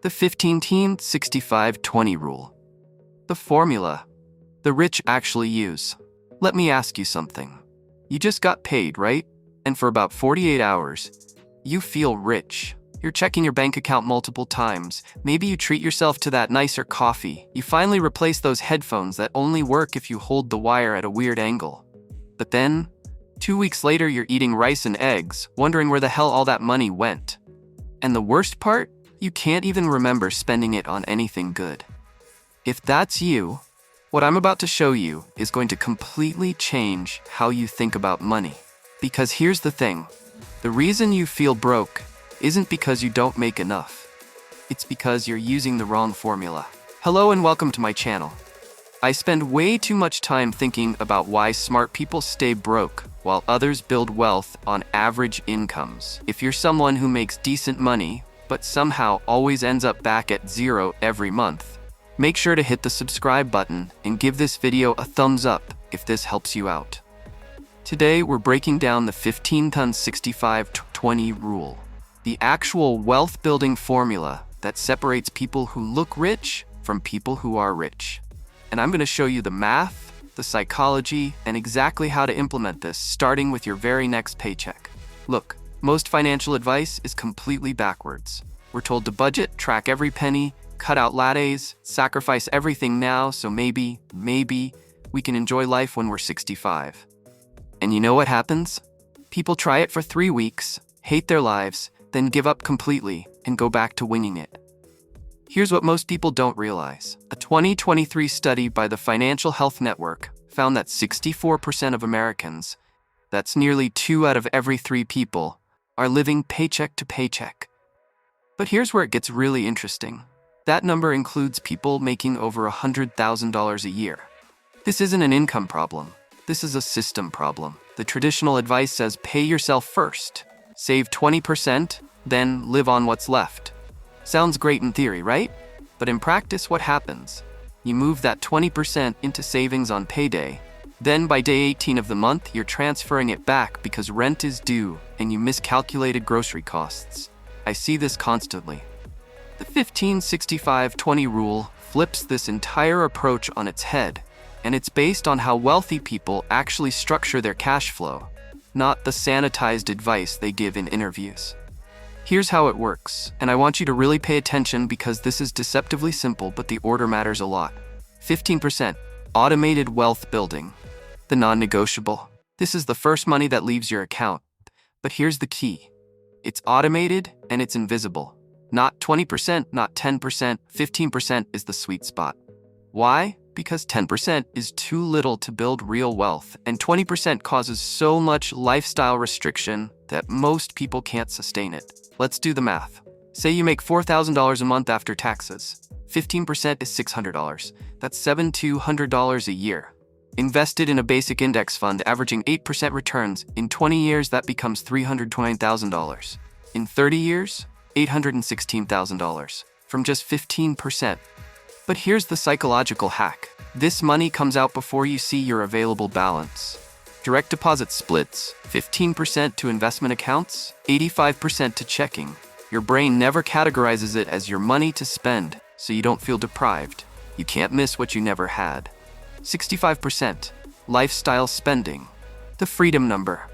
The 15-65-20 rule. The formula the rich actually use. Let me ask you something. You just got paid, right? And for about 48 hours, you feel rich. You're checking your bank account multiple times. Maybe you treat yourself to that nicer coffee. You finally replace those headphones that only work if you hold the wire at a weird angle. But then, 2 weeks later, you're eating rice and eggs, wondering where the hell all that money went. And the worst part? You can't even remember spending it on anything good. If that's you, what I'm about to show you is going to completely change how you think about money. Because here's the thing. The reason you feel broke isn't because you don't make enough. It's because you're using the wrong formula. Hello and welcome to my channel. I spend way too much time thinking about why smart people stay broke while others build wealth on average incomes. If you're someone who makes decent money, but somehow always ends up back at zero every month, make sure to hit the subscribe button and give this video a thumbs up if this helps you out. Today, we're breaking down the 15-65-20 rule, the actual wealth-building formula that separates people who look rich from people who are rich. And I'm going to show you the math, the psychology, and exactly how to implement this, starting with your very next paycheck. Look, most financial advice is completely backwards. We're told to budget, track every penny, cut out lattes, sacrifice everything now so maybe we can enjoy life when we're 65. And you know what happens? People try it for 3 weeks, hate their lives, then give up completely and go back to winging it. Here's what most people don't realize. A 2023 study by the Financial Health Network found that 64% of Americans, that's nearly 2 out of every 3 people, are living paycheck to paycheck. But here's where it gets really interesting. That number includes people making over $100,000 a year. This isn't an income problem. This is a system problem. The traditional advice says pay yourself first, save 20%, then live on what's left. Sounds great in theory, right? But in practice, what happens? You move that 20% into savings on payday. Then by day 18 of the month, you're transferring it back because rent is due and you miscalculated grocery costs. I see this constantly. The 15-65-20 rule flips this entire approach on its head, and it's based on how wealthy people actually structure their cash flow, not the sanitized advice they give in interviews. Here's how it works, and I want you to really pay attention because this is deceptively simple, but the order matters a lot. 15%, automated wealth building, the non-negotiable. This is the first money that leaves your account, but here's the key. It's automated and it's invisible. Not 20%, not 10%, 15% is the sweet spot. Why? Because 10% is too little to build real wealth, and 20% causes so much lifestyle restriction that most people can't sustain it. Let's do the math. Say you make $4,000 a month after taxes. 15% is $600. That's $7,200 a year. Invested in a basic index fund averaging 8% returns, in 20 years that becomes $329,000. In 30 years, $816,000 from just 15%. But here's the psychological hack. This money comes out before you see your available balance. Direct deposit splits, 15% to investment accounts, 85% to checking. Your brain never categorizes it as your money to spend, so you don't feel deprived. You can't miss what you never had. 65%, lifestyle spending, the freedom number.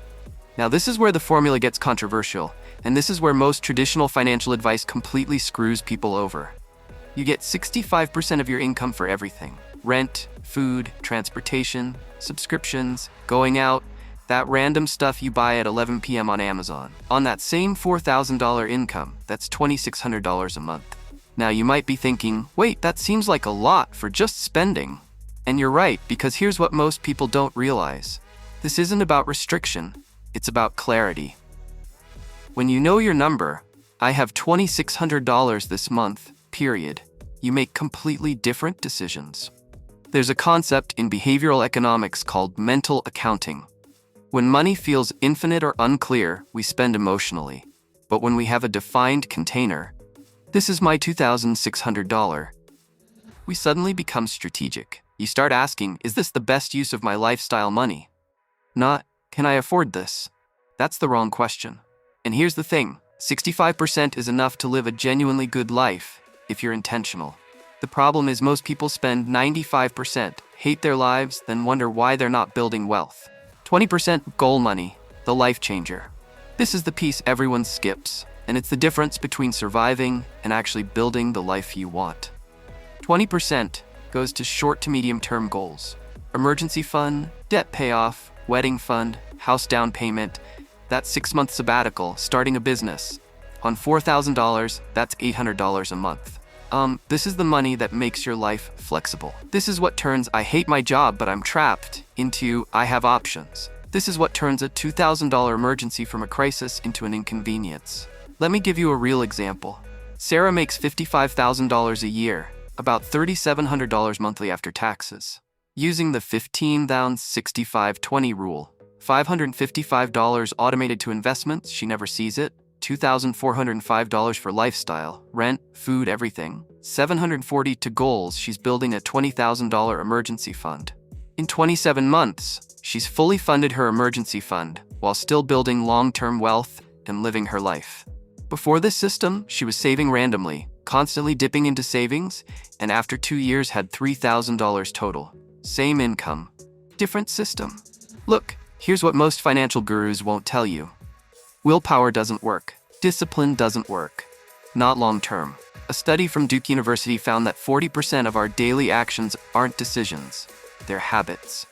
Now this is where the formula gets controversial, and this is where most traditional financial advice completely screws people over. You get 65% of your income for everything. Rent, food, transportation, subscriptions, going out, that random stuff you buy at 11 p.m. on Amazon. On that same $4,000 income, that's $2,600 a month. Now you might be thinking, wait, that seems like a lot for just spending. And you're right, because here's what most people don't realize. This isn't about restriction, it's about clarity. When you know your number, I have $2,600 this month, period, you make completely different decisions. There's a concept in behavioral economics called mental accounting. When money feels infinite or unclear, we spend emotionally. But when we have a defined container, this is my $2,600, we suddenly become strategic. You start asking, is this the best use of my lifestyle money? Not, can I afford this? That's the wrong question. And here's the thing, 65% is enough to live a genuinely good life, if you're intentional. The problem is most people spend 95%, hate their lives, then wonder why they're not building wealth. 20% goal money, the life changer. This is the piece everyone skips, and it's the difference between surviving and actually building the life you want. 20% goes to short to medium term goals. Emergency fund, debt payoff, wedding fund, house down payment, that's 6-month sabbatical, starting a business. On $4,000, that's $800 a month. This is the money that makes your life flexible. This is what turns "I hate my job but I'm trapped" into "I have options." This is what turns a $2,000 emergency from a crisis into an inconvenience. Let me give you a real example. Sarah makes $55,000 a year, about $3,700 monthly after taxes. Using the 15-65-20 rule, $555 automated to investments, she never sees it, $2,405 for lifestyle, rent, food, everything, $740 to goals, she's building a $20,000 emergency fund. In 27 months, she's fully funded her emergency fund while still building long-term wealth and living her life. Before this system, she was saving randomly, constantly dipping into savings, and after 2 years had $3,000 total. Same income, different system. Look, here's what most financial gurus won't tell you. Willpower doesn't work. Discipline doesn't work. Not long term. A study from Duke University found that 40% of our daily actions aren't decisions, they're habits.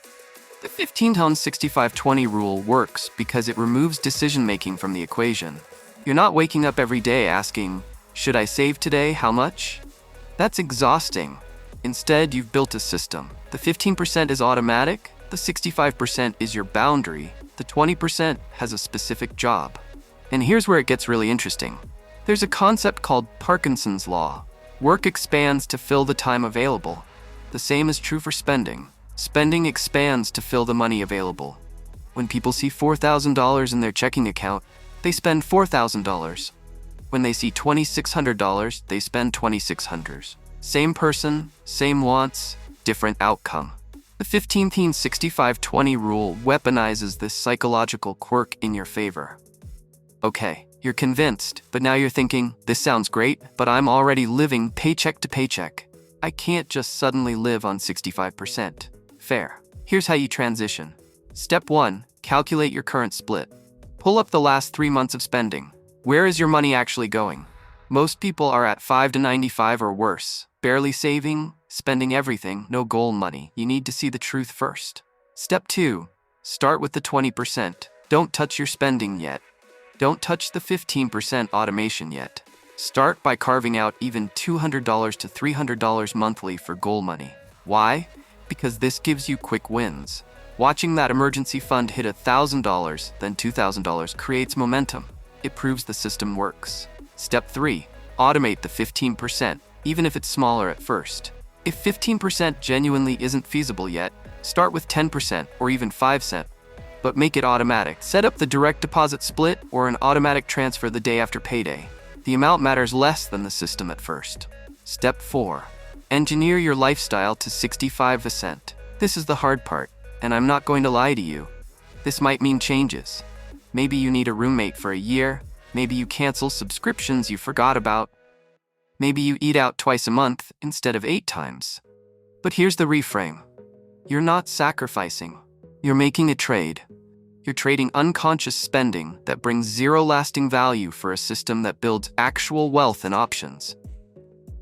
The 15-65-20 rule works because it removes decision-making from the equation. You're not waking up every day asking, "Should I save today? How much?" That's exhausting. Instead, you've built a system. The 15% is automatic, the 65% is your boundary, the 20% has a specific job. And here's where it gets really interesting. There's a concept called Parkinson's law. Work expands to fill the time available. The same is true for spending. Spending expands to fill the money available. When people see $4,000 in their checking account, they spend $4,000. When they see $2,600, they spend $2,600. Same person, same wants, different outcome. The 15-65-20 rule weaponizes this psychological quirk in your favor. Okay, you're convinced, but now you're thinking, this sounds great, but I'm already living paycheck to paycheck. I can't just suddenly live on 65%. Fair. Here's how you transition. Step 1, calculate your current split. Pull up the last 3 months of spending. Where is your money actually going? Most people are at 5 to 95 or worse, barely saving, spending everything, no goal money. You need to see the truth first. Step 2, start with the 20%. Don't touch your spending yet. Don't touch the 15% automation yet. Start by carving out even $200 to $300 monthly for goal money. Why? Because this gives you quick wins. Watching that emergency fund hit $1,000, then $2,000 creates momentum. It proves the system works. Step 3, automate the 15%, even if it's smaller at first. If 15% genuinely isn't feasible yet, start with 10% or even 5 cents. But make it automatic. Set up the direct deposit split or an automatic transfer the day after payday. The amount matters less than the system at first. Step 4. Engineer your lifestyle to 65%. This is the hard part, and I'm not going to lie to you. This might mean changes. Maybe you need a roommate for a year. Maybe you cancel subscriptions you forgot about. Maybe you eat out twice a month instead of 8 times. But here's the reframe. You're not sacrificing. You're making a trade. You're trading unconscious spending that brings zero lasting value for a system that builds actual wealth and options.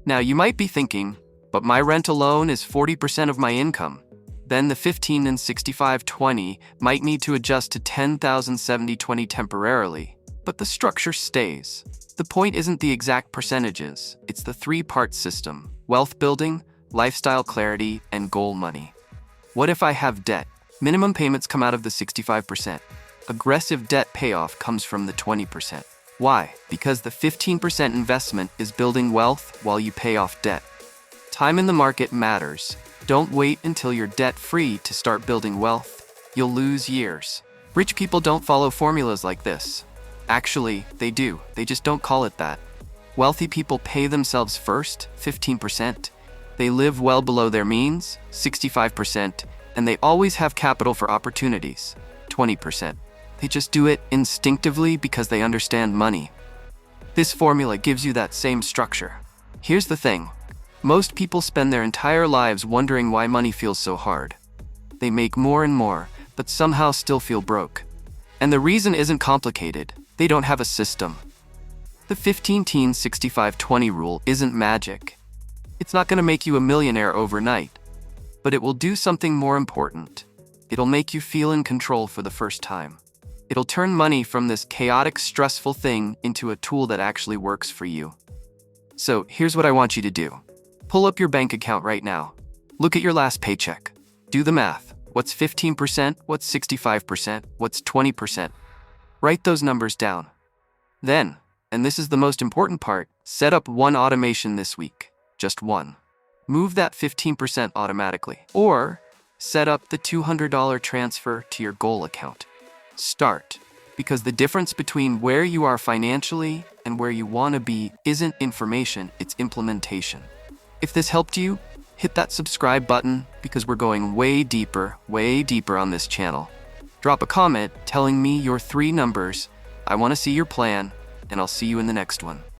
Now you might be thinking, but my rent alone is 40% of my income. Then the 15-65-20 might need to adjust to 10,070-20 temporarily, but the structure stays. The point isn't the exact percentages, it's the 3-part system: wealth building, lifestyle clarity, and goal money. What if I have debt? Minimum payments come out of the 65%. Aggressive debt payoff comes from the 20%. Why? Because the 15% investment is building wealth while you pay off debt. Time in the market matters. Don't wait until you're debt-free to start building wealth. You'll lose years. Rich people don't follow formulas like this. Actually, they do. They just don't call it that. Wealthy people pay themselves first, 15%. They live well below their means, 65%. And they always have capital for opportunities, 20%. They just do it instinctively because they understand money. This formula gives you that same structure. Here's the thing. Most people spend their entire lives wondering why money feels so hard. They make more and more, but somehow still feel broke. And the reason isn't complicated. They don't have a system. The 15-10-65-20 rule isn't magic. It's not going to make you a millionaire overnight, but it will do something more important. It'll make you feel in control for the first time. It'll turn money from this chaotic, stressful thing into a tool that actually works for you. So here's what I want you to do. Pull up your bank account right now. Look at your last paycheck. Do the math. What's 15%? What's 65%? What's 20%? Write those numbers down. Then, and this is the most important part, set up one automation this week. Just one. Move that 15% automatically. Or set up the $200 transfer to your goal account. Start, because the difference between where you are financially and where you want to be isn't information, it's implementation. If this helped you, hit that subscribe button because we're going way deeper on this channel. Drop a comment telling me your 3 numbers. I want to see your plan, and I'll see you in the next one.